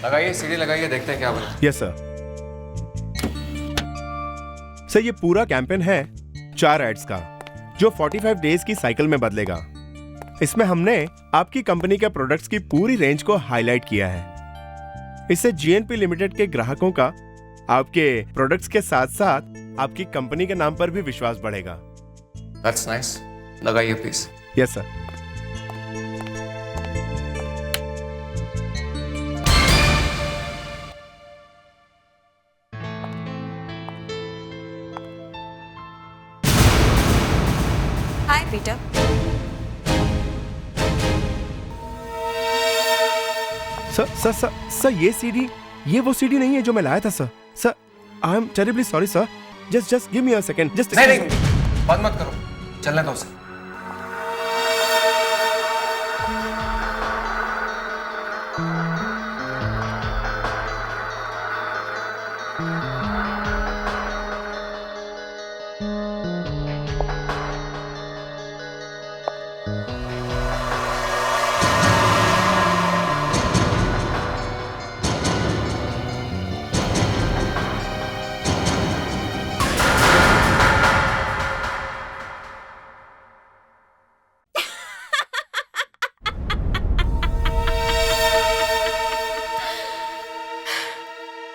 लगाइए, सीढ़ी लगाइए, देखते हैं क्या बना। Yes sir. सर ये पूरा कैंपेन है 4 एड्स का, जो 45 डेज की साइकिल में बदलेगा। इसमें हमने आपकी कंपनी के प्रोडक्ट्स की पूरी रेंज को हाईलाइट किया है। इससे जीएनपी लिमिटेड के ग्राहकों का आपके प्रोडक्ट्स के साथ साथ आपकी कंपनी के नाम पर भी विश्वास बढ़ेगा। That's nice. लगाइए please. Yes sir. Hi Peter. Sir ये सीडी, ये वो सीडी नहीं है जो मैं लाया था sir. Sir I am terribly sorry sir. Just give me a second. Just नहीं, बात मत करो, चलने दो उसे।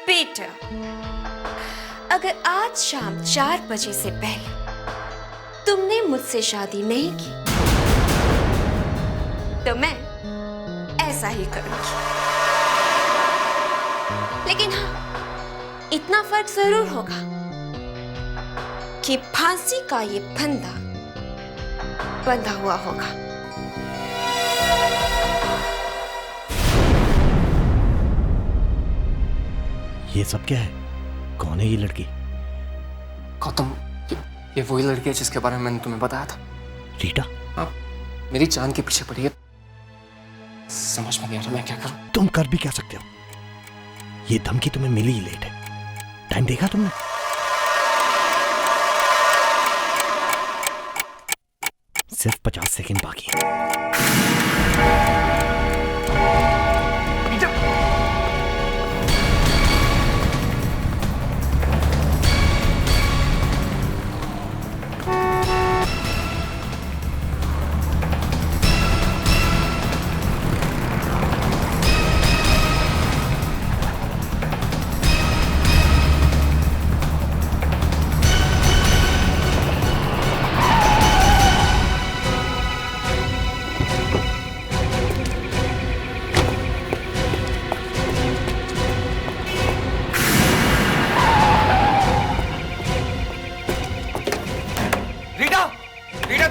पीटर, अगर आज शाम 4 बजे से पहले तुमने मुझसे शादी नहीं की तो मैं ऐसा ही करूंगी। लेकिन हाँ, इतना फर्क जरूर होगा कि फांसी का ये फंदा बंधा हुआ होगा। ये सब क्या है? कौन है ये लड़की? गौतम, ये वही लड़की है जिसके बारे में मैंने तुम्हें बताया था। रीटा? आप मेरी जान के पीछे पड़ी है। समझ में नहीं आ रहा मैं क्या करूं। तुम कर भी क्या सकते हो? ये धमकी तुम्हें मिली ही लेट है। टाइम देखा तुमने? सिर्फ 50 सेकंड बाकी है।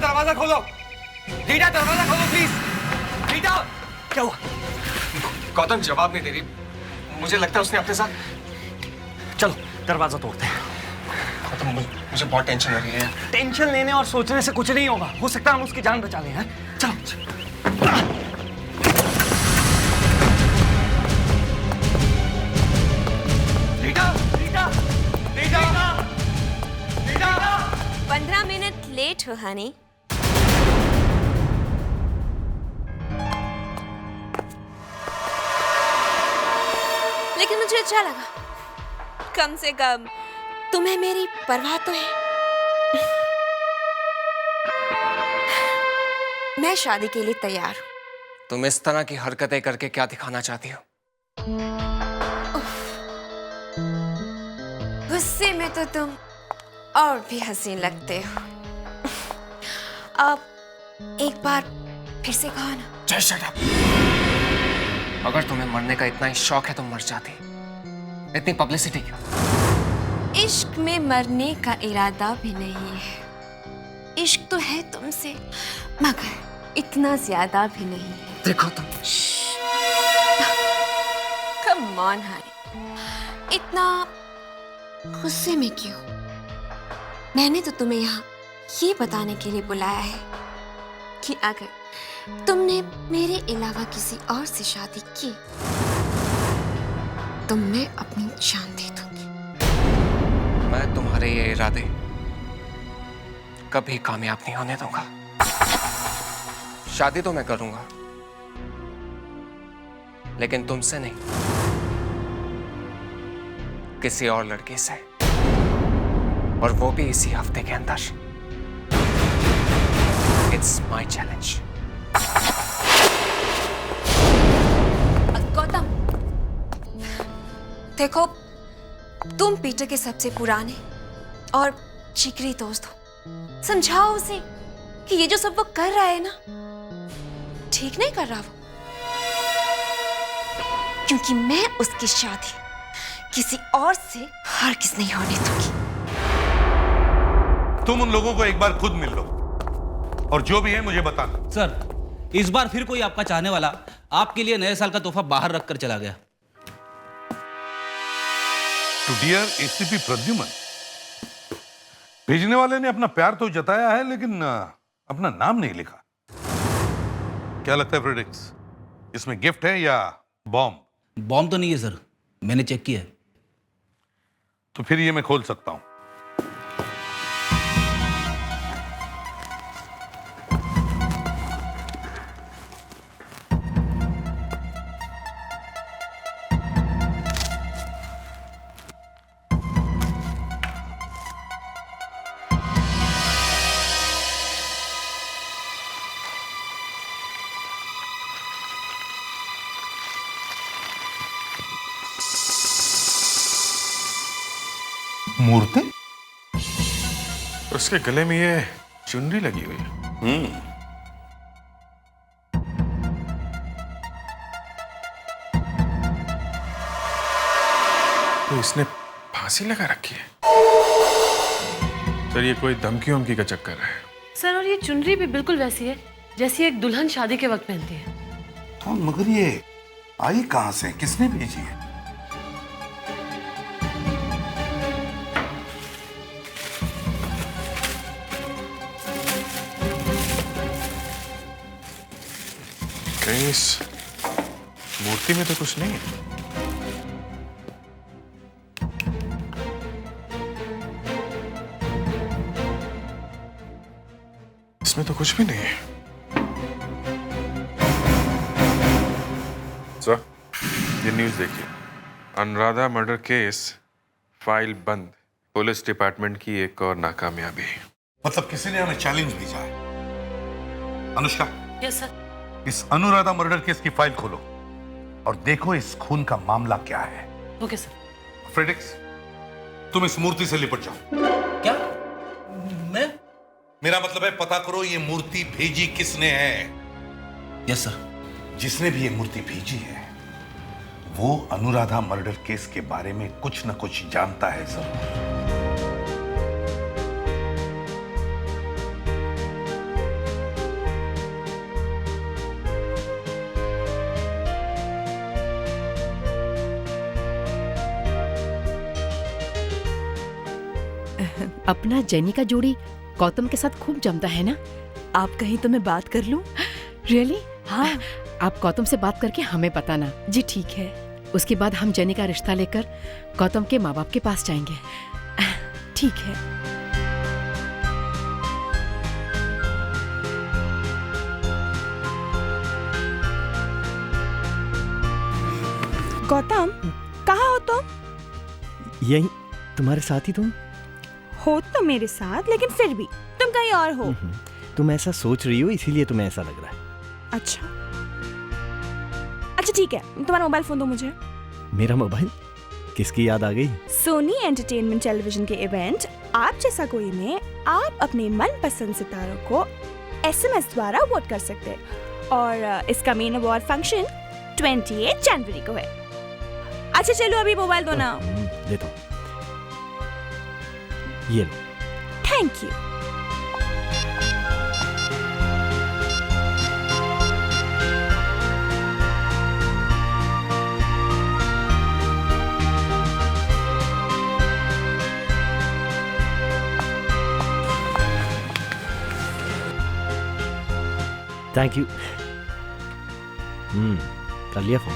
दरवाजा खोलो। रीटा, दरवाजा खोलो प्लीज। रीटा, क्या हुआ? गौतम जवाब नहीं दे रही। मुझे लगता है उसने अपने साथ। चलो दरवाजा तोड़ते हैं। गौतम, मुझे बहुत टेंशन हो रही है। टेंशन लेने और सोचने से कुछ नहीं होगा। हो सकता है हम उसकी जान बचा लें। चलो। रीटा, रीटा, रीटा, रीटा। 15 मिनट लेट हो हनी। लेकिन मुझे अच्छा लगा, कम से कम तुम्हें मेरी परवाह तो है। मैं शादी के लिए तैयार हूं। तुम इस तरह की हरकतें करके क्या दिखाना चाहती हो? गुस्से में तो तुम और भी हसीन लगते हो। अब एक बार फिर से कहो ना। Just shut up. अगर तुम्हें मरने का इतना ही शौक है तो मर जाती। इतनी पब्लिसिटी क्यों? इश्क में मरने का इरादा भी नहीं है। इश्क तो है तुमसे, मगर इतना ज्यादा भी नहीं है। देखो तुम। कम ऑन हनी, इतना गुस्से में क्यों? मैंने तो तुम्हें यहाँ ये बताने के लिए बुलाया है कि अगर तुमने मेरे अलावा किसी और से शादी की तो मैं अपनी जान दे दूंगी। मैं तुम्हारे ये इरादे कभी कामयाब नहीं होने दूंगा। शादी तो मैं करूंगा, लेकिन तुमसे नहीं। किसी और लड़के से, और वो भी इसी हफ्ते के अंदर। It's my challenge. गौतम, देखो, तुम पीटर के सबसे पुराने और जिगरी दोस्त हो। समझाओ उसे कि ये जो सब वो कर रहा है ना, ठीक नहीं कर रहा वो। क्योंकि मैं उसकी शादी किसी और से हरगिज़ नहीं होने दूंगी। तुम उन लोगों को एक बार खुद मिल लो और जो भी है मुझे बताना। सर, इस बार फिर कोई आपका चाहने वाला आपके लिए नए साल का तोहफा बाहर रखकर चला गया। टू डियर एसीपी प्रद्युमन, भेजने वाले ने अपना प्यार तो जताया है लेकिन अपना नाम नहीं लिखा। क्या लगता है फ्रेडिक्स, इसमें गिफ्ट है या बॉम्ब? बॉम्ब तो नहीं है सर, मैंने चेक किया है। तो फिर ये मैं खोल सकता हूं। मूर्ति? उसके गले में ये चुनरी लगी हुई है। तो इसने फांसी लगा रखी है। सर, ये कोई धमकी वमकी का चक्कर है। सर, और ये चुनरी भी बिल्कुल वैसी है जैसी एक दुल्हन शादी के वक्त पहनती है। तो मगर ये आई कहां से, किसने भेजी है? कहीं इस मूर्ति में तो कुछ नहीं है। इसमें तो कुछ भी नहीं है। सर, ये न्यूज़ देखिए। अनुराधा मर्डर केस फाइल बंद। पुलिस डिपार्टमेंट की एक और नाकामयाबी। मतलब किसी ने हमें चैलेंज भेजा है। Anushka, yes sir. इस अनुराधा मर्डर केस की फाइल खोलो और देखो इस खून का मामला क्या है। Okay sir. फ्रेडिक्स, तुम इस मूर्ति से लिपट जाओ। क्या? मैं? मेरा मतलब है पता करो ये मूर्ति भेजी किसने है। Yes sir. जिसने भी ये मूर्ति भेजी है वो अनुराधा मर्डर केस के बारे में कुछ न कुछ जानता है जरूर। अपना जेनी का जोड़ी गौतम के साथ खूब जमता है ना। आप कहीं तो मैं बात कर लूं? रियली? हाँ। आप गौतम से बात करके हमें बताना। जी ठीक है। उसके बाद हम जेनी का रिश्ता लेकर गौतम के माँ बाप के पास जाएंगे। ठीक है। गौतम, कहाँ हो तुम? यही तुम्हारे साथ ही। तुम हो तो मेरे साथ, लेकिन फिर भी तुम कहीं और हो। तुम ऐसा सोच रही हो इसीलिए तुम्हें ऐसा लग रहा है। अच्छा ठीक है, तुम्हारा मोबाइल फोन दो मुझे। मेरा मोबाइल? किसकी याद आ गई? सोनी एंटरटेनमेंट टेलीविजन के इवेंट आप जैसा कोई में आप अपने मनपसंद सितारों को SMS द्वारा वोट कर सकते हैं और इसका मेन अवार्ड फंक्शन 28 जनवरी को है। अच्छा चलो अभी मोबाइल दो ना। देता हूँ, ये लो। Thank you. Thank you. कर लिया phone.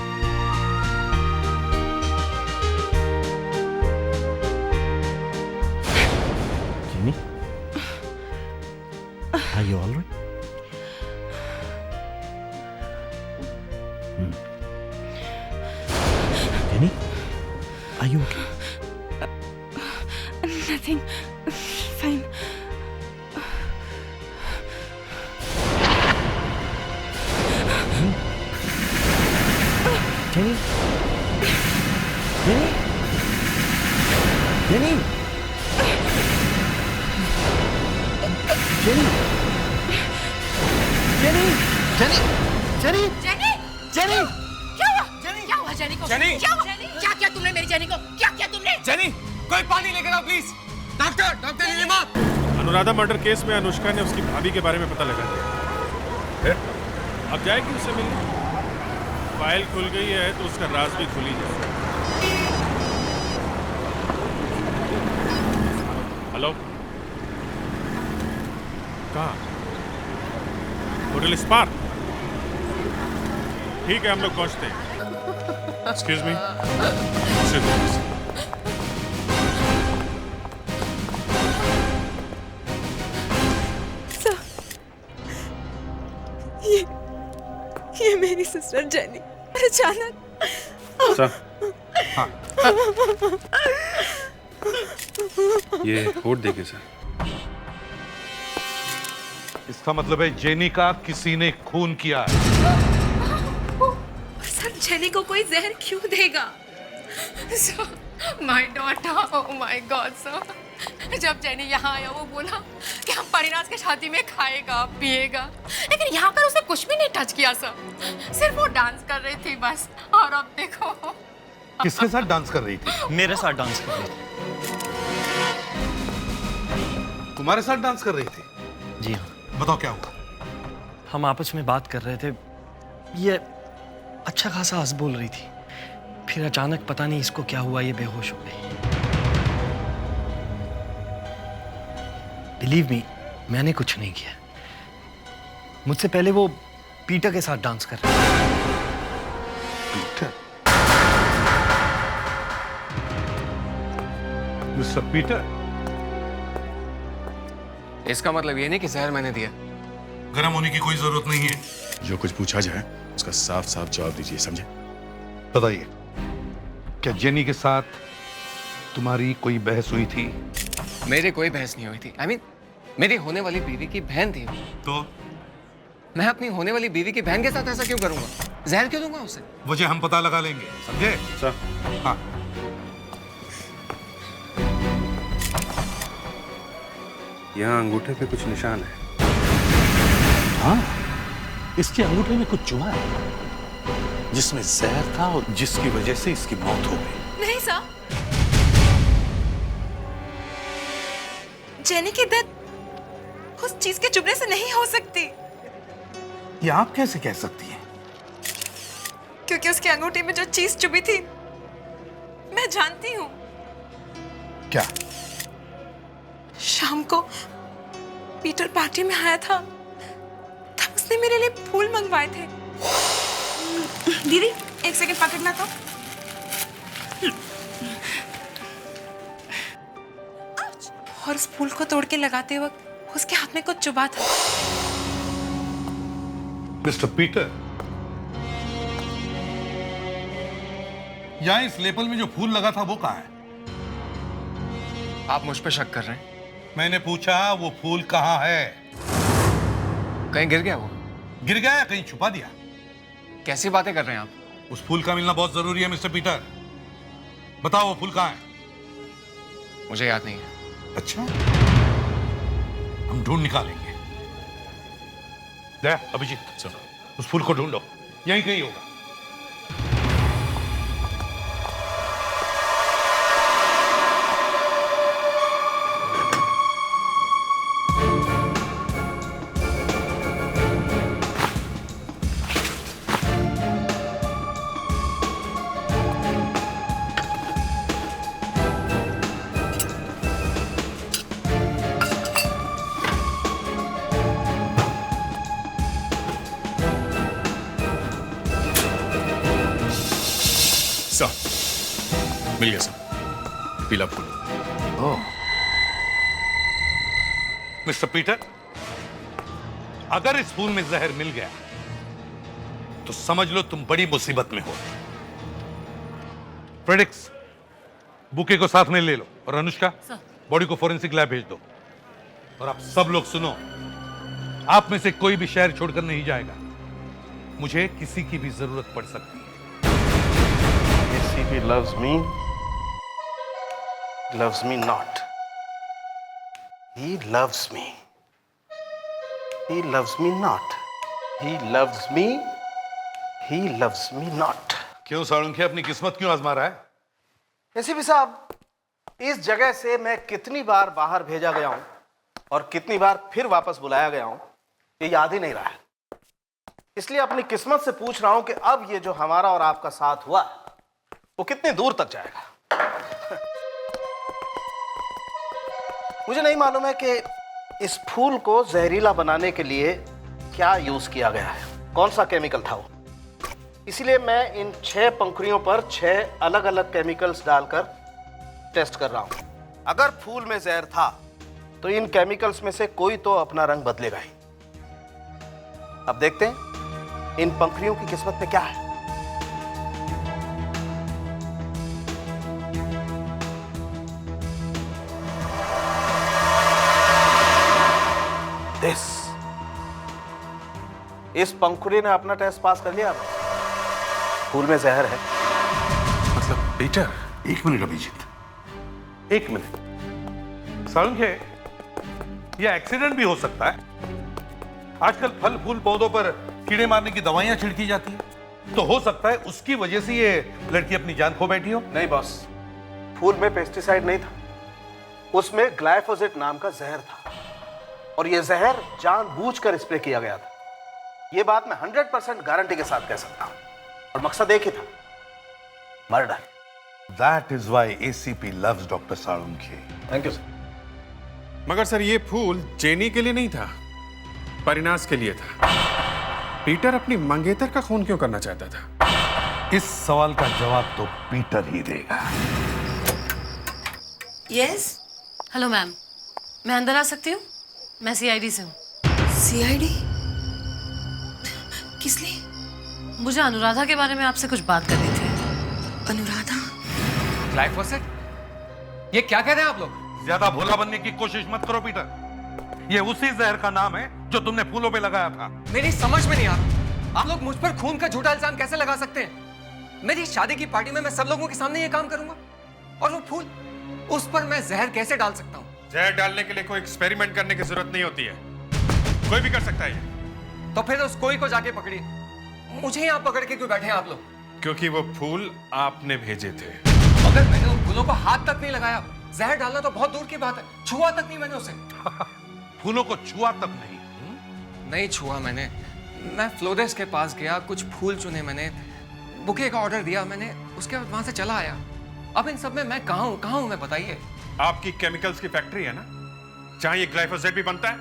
Jimmy, are you all right? Jenny, are you okay? Nothing, fine. Jenny, Jenny, Jenny, Jenny, Jenny, Jenny, Jenny, Jenny, Jenny, क्या हुआ? क्या हुआ जेनी को? जेनी! क्या हुआ? क्या किया तुमने मेरी जेनी को? क्या किया तुमने? जेनी, कोई पानी लेकर आओ please. Doctor, doctor Nilima. Anuradha murder case में अनुष्का ने उसकी भाभी के बारे में पता लगा दिया। अब जाएगी उससे मिलने। फाइल खुल गई है तो उसका राज भी खुल ही जाएगा। हेलो, कहाँ? Hotel spark. ठीक है, हम लोग पहुंचते हैं। एक्सक्यूज मी, ये मेरी सिस्टर जेनी अचानक। ये होट देखिए सर। इसका मतलब है जेनी का किसी ने खून किया है। सर जेनी को कोई जहर क्यों देगा? My daughter, oh my God sir. जब जेनी यहाँ आया वो बोला कि हम परिणाज के शादी में खाएगा पिएगा, लेकिन यहाँ पर उसने कुछ भी नहीं टच किया सर। सिर्फ वो डांस कर रही थी बस। और अब देखो। किसके साथ डांस कर रही थी? मेरे साथ डांस कर रही थी। तुम्हारे साथ डांस कर रही थी? जी हाँ। बताओ क्या हुआ? हम आपस में बात कर रहे थे, ये अच्छा खासा हंस बोल रही थी, फिर अचानक पता नहीं इसको क्या हुआ, ये बेहोश हो गई। बिलीव मी, मैंने कुछ नहीं किया। मुझसे पहले वो पीटर के साथ डांस कर रही थी। पीटर? Mister Peter? इसका मतलब ये नहीं कि जहर मैंने दिया। गर्म होने की कोई जरूरत नहीं है। जो कुछ पूछा जाए उसका साफ साफ जवाब दीजिए, समझे? बताइए, क्या जेनी के साथ तुम्हारी कोई बहस हुई थी? मेरी कोई बहस नहीं हुई थी। I mean, मेरी होने वाली बीवी की बहन थी। तो मैं अपनी होने वाली बीवी की बहन के साथ ऐसा क्यों करूंगा? जहर क्यों दूंगा उसे? वजह हम पता लगा लेंगे, समझे? सर, हाँ। यहाँ अंगूठे पे कुछ निशान है। हाँ, इसके अंगूठे में कुछ चुभा है जिसमें जहर था और जिसकी वजह से इसकी मौत हो गई। नहीं सर, जेनी की डेथ उस चीज के चुभने से नहीं हो सकती। ये आप कैसे कह सकती हैं? क्योंकि उसके अंगूठे में जो चीज चुभी थी मैं जानती हूँ। क्या? शाम को पीटर पार्टी में आया था, तब उसने मेरे लिए फूल मंगवाए थे। दीदी एक सेकंड पकड़ना तो। और उस फूल को तोड़ के लगाते वक्त उसके हाथ में कुछ चुभा था। मिस्टर पीटर, यहाँ इस लेपल में जो फूल लगा था वो कहाँ है? आप मुझ पे शक कर रहे हैं? मैंने पूछा वो फूल कहाँ है? कहीं गिर गया वो? गिर गया या कहीं छुपा दिया? कैसी बातें कर रहे हैं आप? उस फूल का मिलना बहुत जरूरी है मिस्टर पीटर। बताओ वो फूल कहाँ है? मुझे याद नहीं है। अच्छा, हम ढूंढ निकालेंगे। दया, अभिजीत, उस फूल को ढूंढो, यहीं कहीं होगा। मिल गया सर, पीला फूल। मिस्टर पीटर, अगर इस फूल में जहर मिल गया तो समझ लो तुम बड़ी मुसीबत में हो। फ्रेडिक्स, बुके को साथ में ले लो। और अनुष्का, बॉडी को फोरेंसिक लैब भेज दो। और आप सब लोग सुनो, आप में से कोई भी शहर छोड़कर नहीं जाएगा। मुझे किसी की भी जरूरत पड़ सकती है। ACP loves me not. He loves me. He loves me not. He loves me. He loves me not. क्यों साळुंखे अपनी किस्मत क्यों आजमा रहा है? एसीपी साहब, इस जगह से मैं कितनी बार बाहर भेजा गया हूं और कितनी बार फिर वापस बुलाया गया हूं, ये याद ही नहीं रहा है। इसलिए अपनी किस्मत से पूछ रहा हूं कि अब ये जो हमारा और आपका साथ हुआ वो कितनी दूर तक जाएगा। मुझे नहीं मालूम है कि इस फूल को जहरीला बनाने के लिए क्या यूज किया गया है, कौन सा केमिकल था वो। इसीलिए मैं इन 6 पंखुड़ियों पर 6 अलग अलग केमिकल्स डालकर टेस्ट कर रहा हूं। अगर फूल में जहर था तो इन केमिकल्स में से कोई तो अपना रंग बदलेगा ही। अब देखते हैं इन पंखुड़ियों की किस्मत में क्या है। इस पंखुड़ी ने अपना टेस्ट पास कर लिया। फूल में जहर है। मतलब पीटर, एक मिनट अभिजीत, एक मिनट। साळुंखे, यह एक्सीडेंट भी हो सकता है। आजकल फल फूल पौधों पर कीड़े मारने की दवाइयां छिड़की जाती है, तो हो सकता है उसकी वजह से ये लड़की अपनी जान खो बैठी हो। नहीं बॉस, फूल में पेस्टिसाइड नहीं था, उसमें ग्लाइफोसेट नाम का जहर था और यह जहर जानबूझकर स्प्रे किया गया था। यह बात मैं 100% गारंटी के साथ कह सकता हूं। और मकसद एक ही था, murder. That is why ACP loves Dr. Salunkhe. Thank you sir. मगर सर ये फूल जेनी के लिए नहीं था, परिनास के लिए था। पीटर अपनी मंगेतर का खून क्यों करना चाहता था? इस सवाल का जवाब तो पीटर ही देगा। यस। हेलो मैम, मैं अंदर आ सकती हूँ? मैं CID से हूँ। CID? किस लिए? मुझे अनुराधा के बारे में आपसे कुछ बात करनी थी। अनुराधा? ग्लाइफोसेट? ये क्या कह रहे हैं आप लोग? ज्यादा भोला बनने की कोशिश मत करो पीटर। ये उसी जहर का नाम है जो तुमने फूलों पे लगाया था। मेरी समझ में नहीं आ रहा, आप लोग मुझ पर खून का झूठा इल्जाम कैसे लगा सकते हैं? मेरी शादी की पार्टी में मैं सब लोगों के सामने ये काम करूंगा, और वो फूल, उस पर मैं जहर कैसे डाल सकता हूँ? जहर डालने के लिए कोई एक्सपेरिमेंट करने की जरूरत नहीं होती है, कोई भी कर सकता है ये। तो फिर उस कोई को जाके पकड़िए। मुझे यहाँ पकड़ के क्यों बैठे हैं आप लोग? क्योंकि वो फूल आपने भेजे थे। अगर मैंने उन फूलों को हाथ तक नहीं लगाया, जहर डालना तो बहुत दूर की बात है, छुआ तक नहीं मैंने उसे। फूलों को छुआ तक नहीं? नहीं छुआ मैंने। मैं फ्लोरिस्ट के पास गया, कुछ फूल चुने मैंने, बुके का ऑर्डर दिया मैंने, उसके बाद वहां से चला आया। अब इन सब में मैं कहाँ हूँ मैं बताइए? आपकी केमिकल्स की फैक्ट्री है ना, जहां ये ग्लाइफोसेट भी बनता है।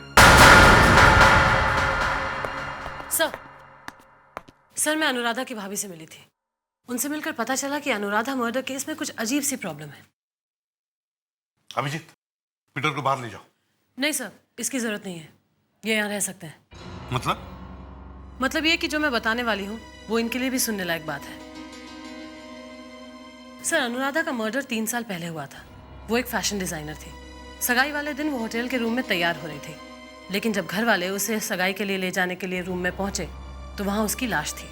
सर, मैं अनुराधा की भाभी से मिली थी। उनसे मिलकर पता चला कि अनुराधा मर्डर केस में कुछ अजीब सी प्रॉब्लम है। अभिजीत, पीटर को बाहर ले जाओ। नहीं सर, इसकी जरूरत नहीं है, ये यहाँ रह सकते हैं। मतलब ये कि जो मैं बताने वाली हूँ वो इनके लिए भी सुनने लायक बात है। सर, अनुराधा का मर्डर 3 साल पहले हुआ था। वो एक फैशन डिजाइनर थी। सगाई वाले दिन वो होटल के रूम में तैयार हो रही थी, लेकिन जब घर वाले उसे सगाई के लिए ले जाने के लिए रूम में पहुंचे तो वहां उसकी लाश थी।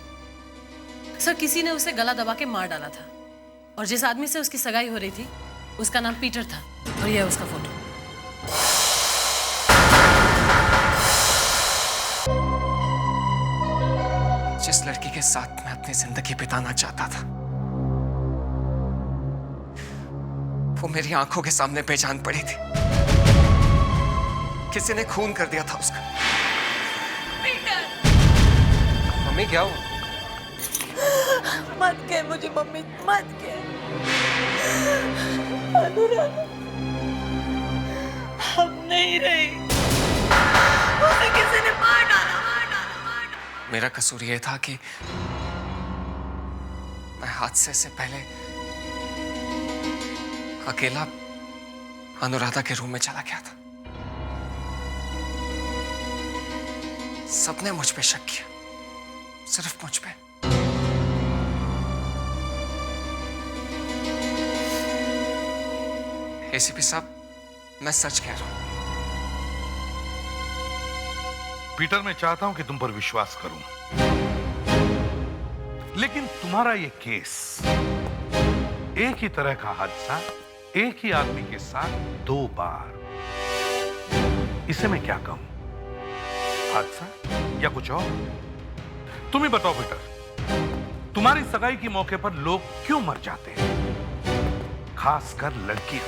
सर, किसी ने उसे गला दबा के मार डाला था, और जिस आदमी से उसकी सगाई हो रही थी उसका नाम पीटर था, और यह उसका फोटो। जिस लड़की के साथ मैं अपनी जिंदगी बिताना चाहता था, वो मेरी आंखों के सामने बेजान पड़ी थी। किसी ने खून कर दिया था उसका। मम्मी, क्या हुआ? मत कह मुझे मम्मी, मत कह। अनुराधा हम नहीं रही, उसे किसी ने मार डाला। मेरा कसूर ये था कि मैं हादसे से पहले अकेला अनुराधा के रूम में चला गया था। सबने मुझ पे शक किया, सिर्फ मुझ पे। ACP साहब, मैं सच कह रहा हूं। पीटर, मैं चाहता हूं कि तुम पर विश्वास करूं, लेकिन तुम्हारा यह केस, एक ही तरह का हादसा एक ही आदमी के साथ 2 बार, इसे मैं क्या कहूं? हादसा या कुछ और? तुम ही बताओ पीटर, तुम्हारी सगाई के मौके पर लोग क्यों मर जाते हैं, खासकर लड़कियां?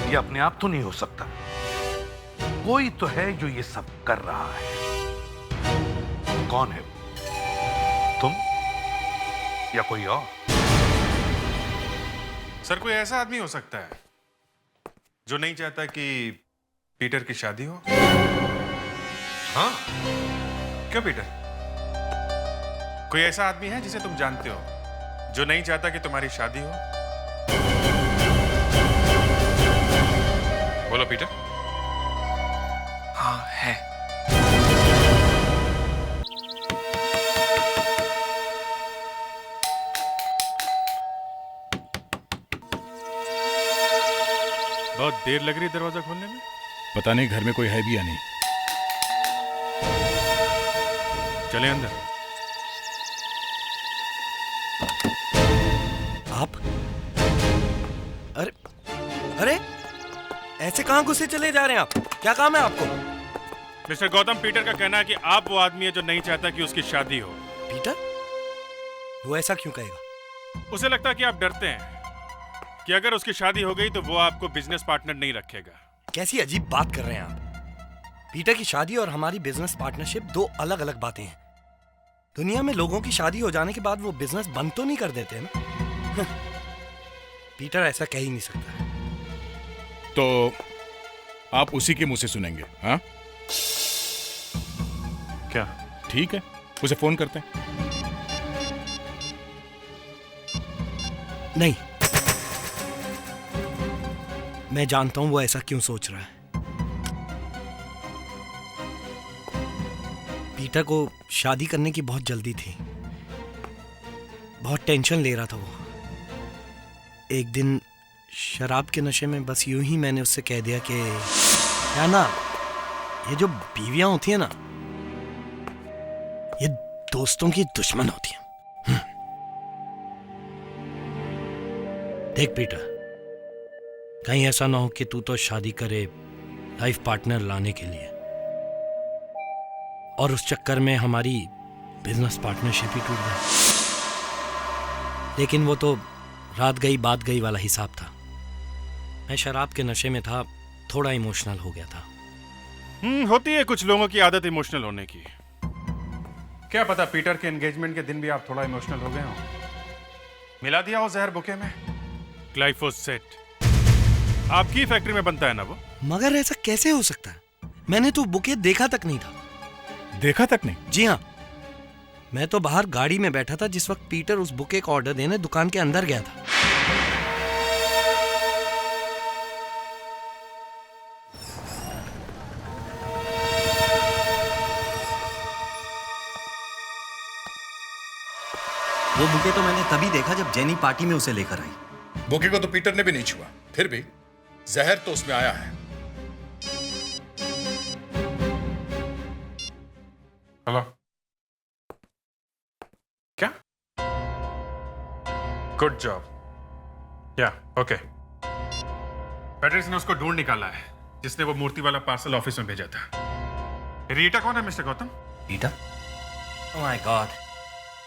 ये अपने आप तो नहीं हो सकता, कोई तो है जो ये सब कर रहा है। कौन है वो? तुम या कोई और? सर, कोई ऐसा आदमी हो सकता है जो नहीं चाहता कि पीटर की शादी हो। हाँ? क्यों पीटर? कोई ऐसा आदमी है जिसे तुम जानते हो जो नहीं चाहता कि तुम्हारी शादी हो? बोलो पीटर। हाँ है। बहुत देर लग रही दरवाजा खोलने में। पता नहीं घर में कोई है भी या नहीं। चले अंदर। आप? अरे अरे, ऐसे कहां घुसे चले जा रहे हैं आप? क्या काम है आपको? मिस्टर गौतम, पीटर का कहना है कि आप वो आदमी है जो नहीं चाहता कि उसकी शादी हो। पीटर? वो ऐसा क्यों कहेगा? उसे लगता है कि आप डरते हैं कि अगर उसकी शादी हो गई तो वो आपको बिजनेस पार्टनर नहीं रखेगा। कैसी अजीब बात कर रहे हैं आप? पीटर की शादी और हमारी बिजनेस पार्टनरशिप 2 अलग अलग बातें हैं। दुनिया में लोगों की शादी हो जाने के बाद वो बिजनेस बंद तो नहीं कर देते ना। पीटर ऐसा कह ही नहीं सकता। तो आप उसी के मुंह से सुनेंगे? हाँ, क्या? ठीक है, उसे फोन करते हैं। नहीं, मैं जानता हूं वो ऐसा क्यों सोच रहा है। पीटर को शादी करने की बहुत जल्दी थी, बहुत टेंशन ले रहा था वो। एक दिन शराब के नशे में बस यूं ही मैंने उससे कह दिया कि क्या ना, ये जो बीवियां होती हैं ना, ये दोस्तों की दुश्मन होती हैं। देख पीटर, कहीं ऐसा ना हो कि तू तो शादी करे लाइफ पार्टनर लाने के लिए और उस चक्कर में हमारी बिजनेस पार्टनरशिप ही टूट गई। लेकिन वो तो रात गई बात गई वाला हिसाब था। मैं शराब के नशे में था, थोड़ा इमोशनल हो गया था। होती है कुछ लोगों की आदत इमोशनल होने की। क्या पता पीटर के एंगेजमेंट के दिन भी आप थोड़ा इमोशनल हो गए हो। मिला दिया हो जहर बुके में। ग्लाइफोसेट आपकी फैक्ट्री में बनता है ना वो। मगर ऐसा कैसे हो सकता है? मैंने तो बुके देखा तक नहीं था। देखा तक नहीं? जी हाँ, मैं तो बाहर गाड़ी में बैठा था जिस वक्त पीटर उस बुके का ऑर्डर देने दुकान के अंदर गया था। वो बुके तो मैंने तभी देखा जब जेनी पार्टी में उसे लेकर आई। बुके को तो पीटर ने भी नहीं छुआ, फिर भी जहर तो उसमें आया है। हेलो, क्या? Good job. या ओके। पैट्रिस ने उसको ढूंढ निकाला है जिसने वो मूर्ति वाला पार्सल ऑफिस में भेजा था। रीटा कौन है mister Gautam? Rita? Oh my God,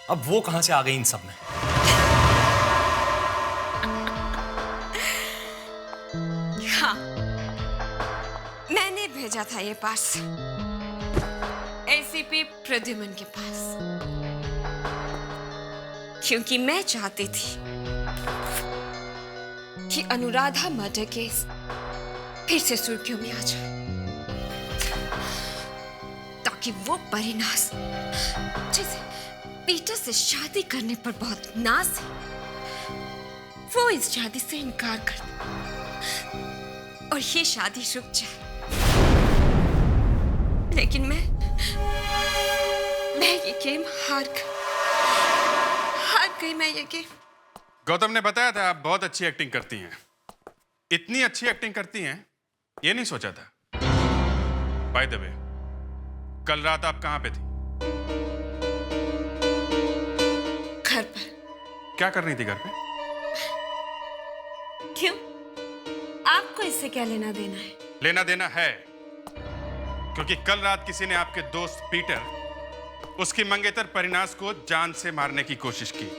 अब वो कहां से आ गई इन सब में? हाँ, मैंने भेजा था ये पार्सल एसीपी प्रद्युमन के पास, क्योंकि मैं चाहती थी कि अनुराधा मर्डर केस फिर से सुर्खियों में आ जाए, ताकि वो परिणास जिसे पीटर से शादी करने पर बहुत नाज है, वो इस शादी से इनकार कर दे और ये शादी रुक जाए। लेकिन मैं ये गेम हार गई। मैं ये गेम। गौतम ने बताया था आप बहुत अच्छी एक्टिंग करती हैं। इतनी अच्छी एक्टिंग करती हैं ये नहीं सोचा था। बाय द वे, कल रात आप कहां पे थी? घर पर। क्या कर रही थी घर पे? क्यों? आपको इससे क्या लेना देना है? लेना देना है, क्योंकि कल रात किसी ने आपके दोस्त पीटर उसकी मंगेतर परिनाज को जान से मारने की कोशिश की।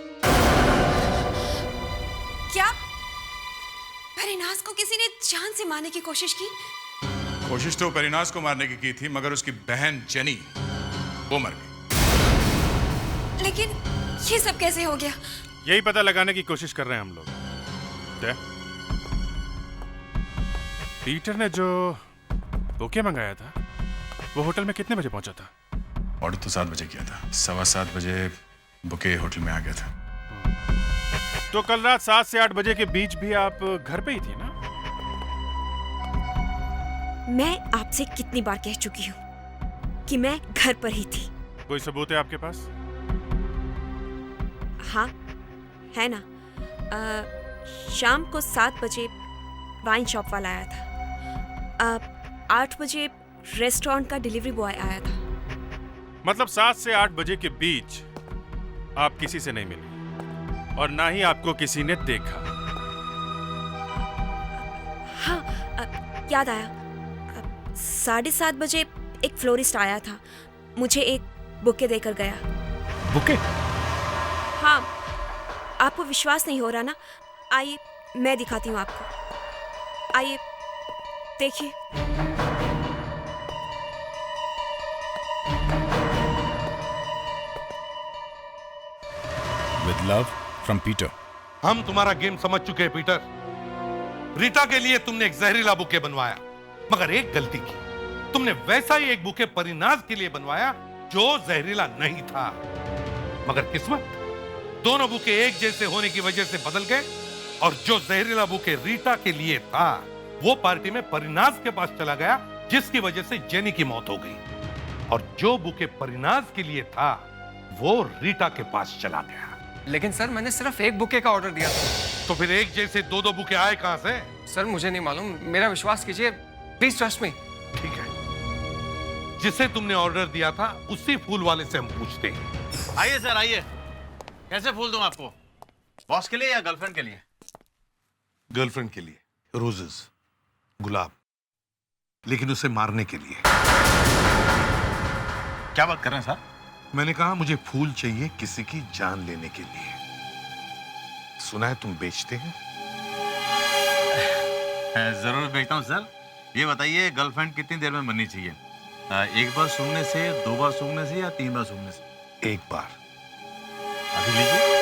क्या? परिनाज को किसी ने जान से मारने की कोशिश की? कोशिश तो परिनाज को मारने की थी, मगर उसकी बहन जेनी वो मर गई। लेकिन ये सब कैसे हो गया? यही पता लगाने की कोशिश कर रहे हैं हम लोग। क्या? पीटर ने जो बुके मंगाया था वो होटल में कितने बजे पहुंचा था? ऑर्डर तो 7 बजे किया था, 7:15 बजे बुके होटल में आ गया था। तो कल रात 7 से 8 बजे के बीच भी आप घर पे ही थी ना? मैं आपसे कितनी बार कह चुकी हूँ कि मैं घर पर ही थी। कोई सबूत है आपके पास? हाँ, है ना। शाम को 7 बजे वाइन शॉप वाला आया था। 8 बजे रेस्टोरेंट का डिलीवरी बॉय आया था। मतलब 7 से 8 बजे के बीच आप किसी से नहीं मिली और ना ही आपको किसी ने देखा। हाँ, याद आया। 7:30 बजे एक फ्लोरिस्ट आया था, मुझे एक बुके देकर गया। बुके? हाँ, आपको विश्वास नहीं हो रहा ना? आइए मैं दिखाती हूँ आपको। आइए देखिए। With love from Peter. हम तुम्हारा गेम समझ चुके हैं पीटर। रीटा के लिए तुमने एक जहरीला बुके बनवाया, मगर एक गलती की। तुमने वैसा ही एक बुके परिनाज के लिए बनवाया जो जहरीला नहीं था। मगर किस्मत, दोनों बुके एक जैसे होने की वजह से बदल गए और जो जहरीला बुके रीटा के लिए था वो पार्टी में परिनाज के पास चला गया, जिसकी वजह से जेनी की मौत हो गई। और जो बुके परिनाज के लिए था वो रीटा के पास चला गया। लेकिन सर, मैंने सिर्फ एक बुके का ऑर्डर दिया था। तो फिर एक जैसे 2-2 बुके आए कहां से? सर मुझे नहीं मालूम, मेरा विश्वास कीजिए, प्लीज ट्रस्ट मी। ठीक है, जिसे तुमने ऑर्डर दिया था उसी फूल वाले से हम पूछते हैं। आइए सर, आइए। कैसे फूल दूं आपको? बॉस के लिए या गर्लफ्रेंड के लिए? गर्लफ्रेंड के लिए रोजेस, गुलाब, लेकिन उसे मारने के लिए। क्या बात कर रहे हैं सर? मैंने कहा मुझे फूल चाहिए किसी की जान लेने के लिए। सुना है तुम बेचते हैं? जरूर बेचता हूँ सर। ये बताइए, गर्लफ्रेंड कितनी देर में बननी चाहिए? एक बार सूंघने से, 2 बार सूंघने से या 3 बार सूंघने से? एक बार। अभी लीजिए।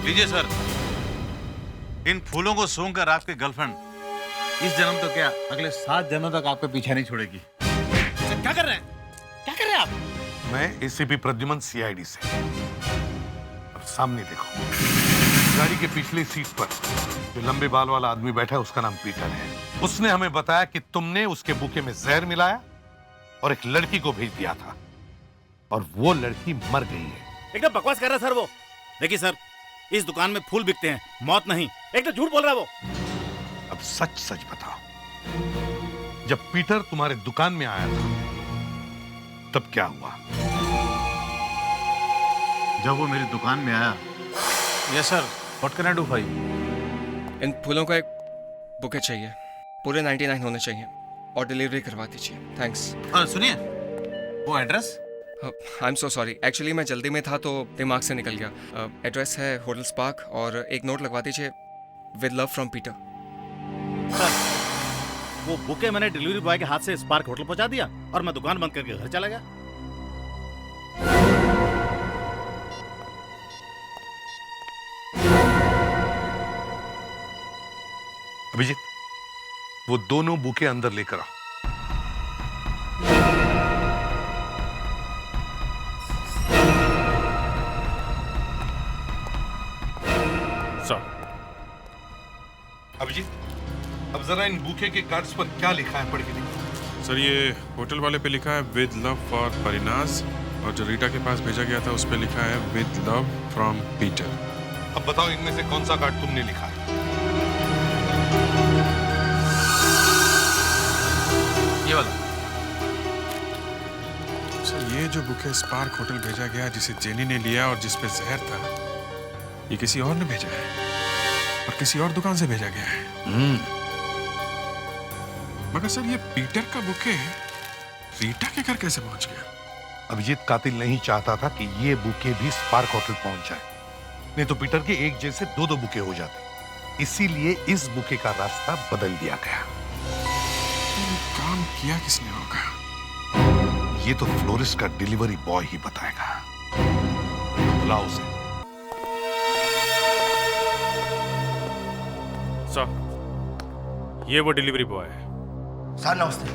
लीजिए सर। इन फूलों को सूंघकर आपकी गर्लफ्रेंड इस जन्म तो क्या, अगले 7 जन्मों तक आपका पीछा नहीं छोड़ेगी। क्या कर रहे हैं? क्या कर रहे हैं आप? मैं एसीपी प्रद्युमन सीआईडी से। अब सामने देखो, गाड़ी के पिछली सीट पर जो लंबे बाल वाला आदमी बैठा है उसका नाम पीटर है। उसने हमें बताया कि तुमने उसके बुके में जहर मिलाया और एक लड़की को भेज दिया था, और वो लड़की मर गई है। एकदम बकवास कर रहा है सर वो। देखिए सर, इस दुकान में फूल बिकते हैं, मौत नहीं। एकदम झूठ बोल रहा है वो। अब सच सच बताओ, जब पीटर तुम्हारे दुकान में आया था तब क्या हुआ? जब वो मेरी दुकान में आया। Yes sir, what can I do for you? इन फूलों का एक बुके चाहिए, पूरे 99 होने चाहिए, और डिलीवरी करवा दीजिए। थैंक्स। सुनिए, वो address? I am so sorry, actually मैं जल्दी में था तो दिमाग से निकल गया। एड्रेस है होटल स्पार्क, और एक नोट लगवा दीजिए, with love from Peter. Sir, वो बुके मैंने डिलीवरी बॉय के हाथ से स्पार्क होटल पहुंचा दिया और मैं दुकान बंद करके घर चला गया। अभिजीत, वो दोनों बुके अंदर लेकर आओ। अभिजीत, अब जरा इन बुके के कार्ड्स पर क्या लिखा है पढ़ के देखो। सर, ये होटल वाले पे लिखा है विद लव फॉर परिनाज, और जो रीटा के पास भेजा गया था उस पे लिखा है विद लव फ्रॉम पीटर। अब बताओ इनमें से कौन सा कार्ड तुमने लिखा है? ये वाला। सर, ये जो बुके स्पार्क होटल भेजा गया जिसे जेनी ने लिया और जिसपे जहर था, ये किसी और ने भेजा है और किसी और दुकान से भेजा गया है। मगर सर, ये पीटर का बुके रीटा के घर कैसे पहुंच गया? अभिजीत, कातिल नहीं चाहता था कि ये बुके भी स्पार्क होटल पहुंच जाए, नहीं तो पीटर के एक जैसे दो दो बुके हो जाते। इसीलिए इस बुके का रास्ता बदल दिया गया। काम किया किसने होगा? ये तो फ्लोरिस्ट का डिलीवरी बॉय ही बताएगा। बुलाओ उसे। सर, ये वो डिलीवरी बॉय है। सर नमस्ते।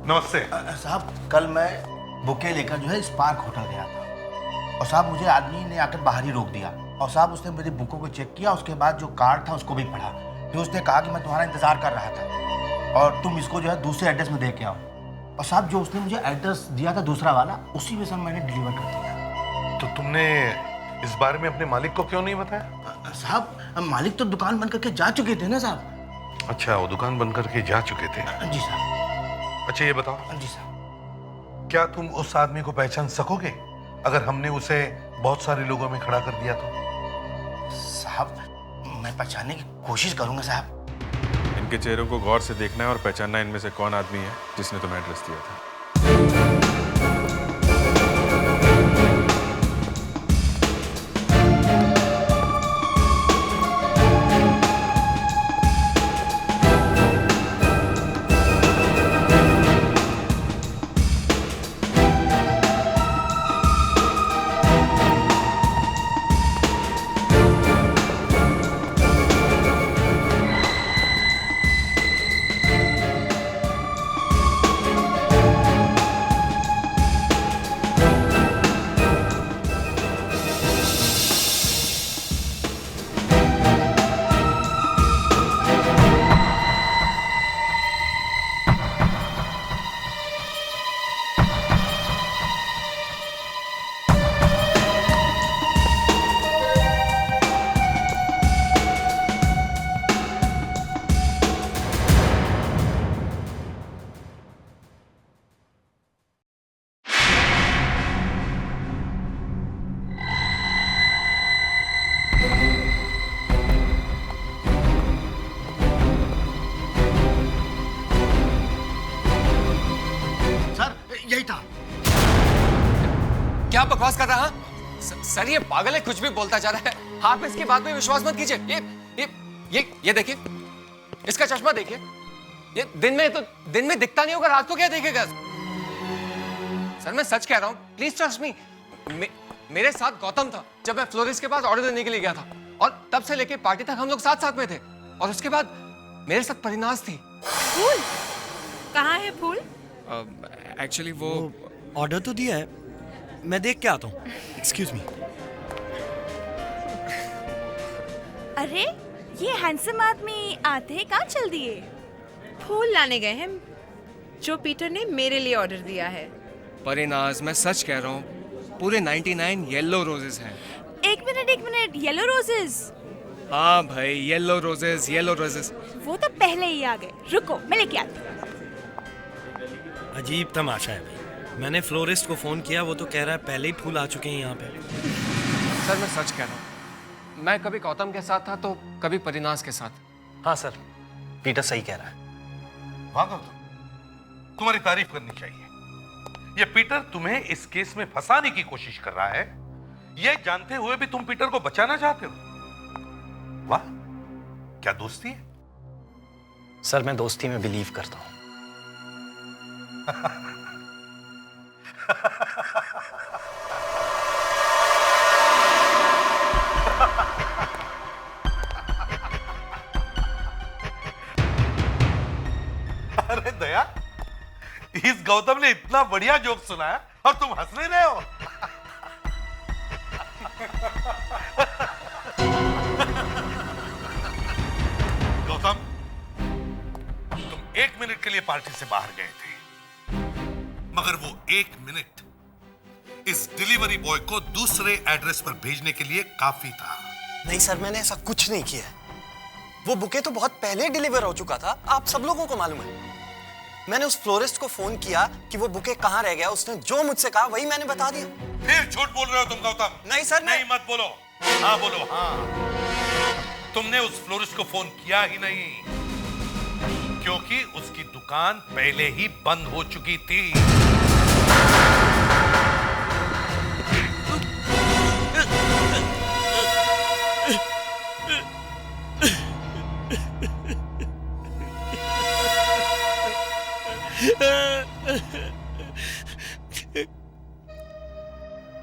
नमस्ते। साहब, कल मैं बुके लेकर जो है स्पार्क होटल गया था और साहब मुझे आदमी ने आकर बाहर ही रोक दिया और साहब उसने मेरी बुकों को चेक किया, उसके बाद जो कार्ड था उसको भी पढ़ा। फिर उसने कहा कि मैं तुम्हारा इंतजार कर रहा था और तुम इसको जो है दूसरे एड्रेस में दे के आओ। और साहब जो उसने मुझे एड्रेस दिया था दूसरा वाला, उसी में सर मैंने डिलीवर कर दिया। तो तुमने इस बारे में अपने मालिक को क्यों नहीं बताया? साहब, मालिक तो दुकान बंद करके जा चुके थे ना साहब। अच्छा, वो दुकान बंद करके जा चुके थे। जी साहब। अच्छा, ये बताओ। जी साहब। क्या तुम उस आदमी को पहचान सकोगे अगर हमने उसे बहुत सारे लोगों में खड़ा कर दिया तो? साहब, मैं पहचानने की कोशिश करूंगा साहब। इनके चेहरों को गौर से देखना है और पहचानना इनमें से कौन आदमी है जिसने तुम्हें एड्रेस दिया था। यही था। क्या बकवास कर रहा है? सर, ये पागल है, कुछ भी बोलता जा रहा है। आप इसकी बात में विश्वास मत कीजिए। ये देखिए, इसका चश्मा देखिए। ये दिन में दिखता नहीं होगा, रात को क्या देखेगा? सर, मैं सच कह रहा हूँ, प्लीज ट्रस्ट मी। मेरे साथ गौतम था जब मैं फ्लोरिस्ट के पास ऑर्डर देने के लिए गया था, और तब से लेके पार्टी तक हम लोग साथ साथ में थे, और उसके बाद मेरे साथ परिनाज थी। फूल कहाँ है? फूल एक्चुअली वो ऑर्डर तो दिया है, मैं देख के आता हूँ। Excuse me. अरे ये हैंडसम आदमी आते ही कहाँ चल दिए? फूल लाने गए हैं जो पीटर ने मेरे लिए ऑर्डर दिया है। परिनाज, मैं सच कह रहा हूँ, पूरे 99 येलो रोजेस हैं। एक मिनट, येलो रोजेस? हाँ भाई, येलो रोजेस। वो तो पहले ही आ गए, रुको मैं लेके आती हूँ। अजीब तमाशा है भाई। मैंने फ्लोरिस्ट को फोन किया, वो तो कह रहा है पहले ही फूल आ चुके हैं यहाँ पे। सर, मैं सच कह रहा हूँ, मैं कभी गौतम के साथ था तो कभी परिनाज के साथ। हाँ सर, पीटर सही कह रहा है। वाह गौतम, तुम्हारी तारीफ करनी चाहिए। ये पीटर तुम्हें इस केस में फंसाने की कोशिश कर रहा है, ये जानते हुए भी तुम पीटर को बचाना चाहते हो। वाह, क्या दोस्ती है। सर, मैं दोस्ती में बिलीव करता हूँ। इस गौतम ने इतना बढ़िया जोक सुनाया और तुम हंस नहीं रहे हो। गौतम, तुम 1 मिनट के लिए पार्टी से बाहर गए थे, मगर वो 1 मिनट इस डिलीवरी बॉय को दूसरे एड्रेस पर भेजने के लिए काफी था। नहीं सर, मैंने ऐसा कुछ नहीं किया। वो बुके तो बहुत पहले डिलीवर हो चुका था, आप सब लोगों को मालूम है। मैंने उस फ्लोरिस्ट को फोन किया कि वो बुके कहाँ रह गया, उसने जो मुझसे कहा वही मैंने बता दिया। फिर झूठ बोल रहे हो तुम गौतम। नहीं सर, नहीं मत बोलो, हाँ बोलो हाँ। तुमने उस फ्लोरिस्ट को फोन किया ही नहीं, क्योंकि उसकी दुकान पहले ही बंद हो चुकी थी।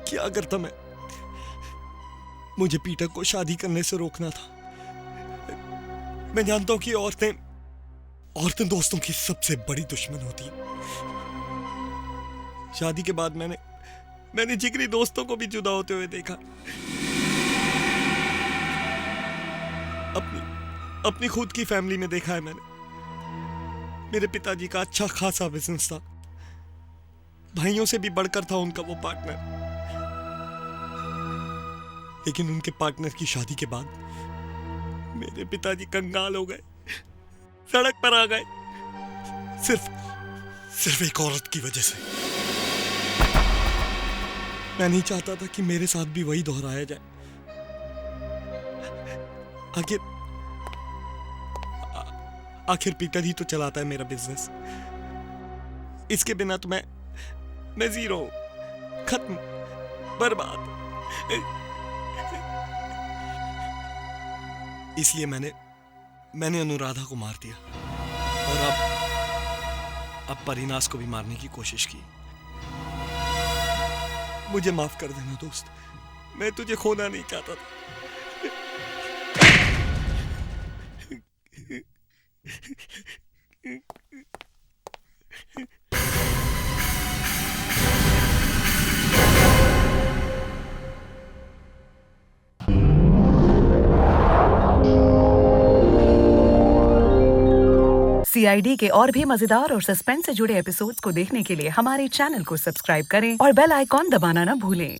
क्या करता मैं? मुझे पीटर को शादी करने से रोकना था। मैं जानता हूं कि औरतें दोस्तों की सबसे बड़ी दुश्मन होती हैं। शादी के बाद मैंने जिगरी दोस्तों को भी जुदा होते हुए देखा। अपनी खुद की फैमिली में देखा है मैंने। मेरे पिताजी का अच्छा खासा बिजनेस था, भाइयों से भी बढ़कर था उनका वो पार्टनर। लेकिन उनके पार्टनर की शादी के बाद मेरे पिताजी कंगाल हो गए, सड़क पर आ गए, सिर्फ एक औरत की वजह से। मैं नहीं चाहता था कि मेरे साथ भी वही दोहराया जाए। आखिर पीटर ही तो चलाता है मेरा बिजनेस। इसके बिना तो मैं जीरो, खत्म, बर्बाद। इसलिए मैंने अनुराधा को मार दिया और अब परिनाश को भी मारने की कोशिश की। मुझे माफ कर देना दोस्त, मैं तुझे खोना नहीं चाहता था। CID के और भी मजेदार और सस्पेंस से जुड़े एपिसोड्स को देखने के लिए हमारे चैनल को सब्सक्राइब करें और बेल आइकॉन दबाना ना भूलें।